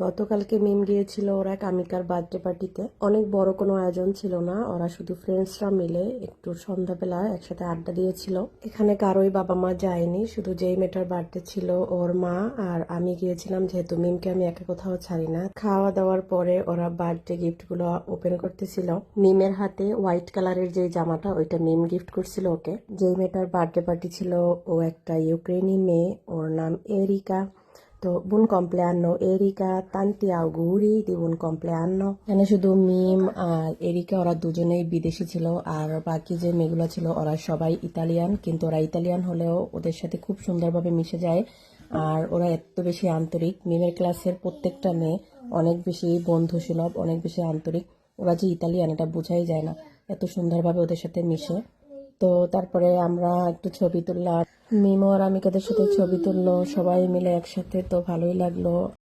গতকালকে মিম গিয়েছিল ওরা কামিকার বার্থডে পার্টিতে। অনেক বড় কোনো আয়োজন ছিল না, ওরা শুধু ফ্রেন্ডসরা মিলে একটু সন্ধ্যাবেলা একসাথে আড্ডা দিয়েছিল। এখানে কারোই বাবা মা যায়নি, শুধু যেই মেয়েটার বার্থডে ছিল ওর মা আর আমি গিয়েছিলাম, যেহেতু মিমকে আমি একা কোথাও ছাড়ি না। খাওয়া দাওয়ার পরে ওরা বার্থডে গিফট গুলো ওপেন করতেছিল। মিমের হাতে হোয়াইট কালারের যে জামাটা ওইটা মিম গিফট করছিল ওকে। যেই মেয়েটার বার্থডে পার্টি ছিল ও একটা ইউক্রেনি মেয়ে, ওর নাম এরিকা। তো buon compleanno areca, tanti auguri di buon compleanno। এখানে শুধু মিম আর এরিকা ওরা দুজনেই বিদেশি ছিল, আর বাকি যে মেয়েগুলো ছিল ওরা সবাই ইতালিয়ান, কিন্তু ওরা ইতালিয়ান হলেও ওদের সাথে খুব সুন্দরভাবে মিশে যায়। আর ওরা এত বেশি আন্তরিক, মিমের ক্লাসের প্রত্যেকটা মেয়ে অনেক বেশি বন্ধু সুলভ, অনেক বেশি আন্তরিক। ওরা যে ইতালিয়ান এটা বোঝাই যায় না, এত সুন্দরভাবে ওদের সাথে মিশে। তো তারপরে আমরা একটু ছবি তুললাম, মিমো আর আমিকাদের সাথে ছবি তুললো সবাই মিলে একসাথে, তো ভালোই লাগলো।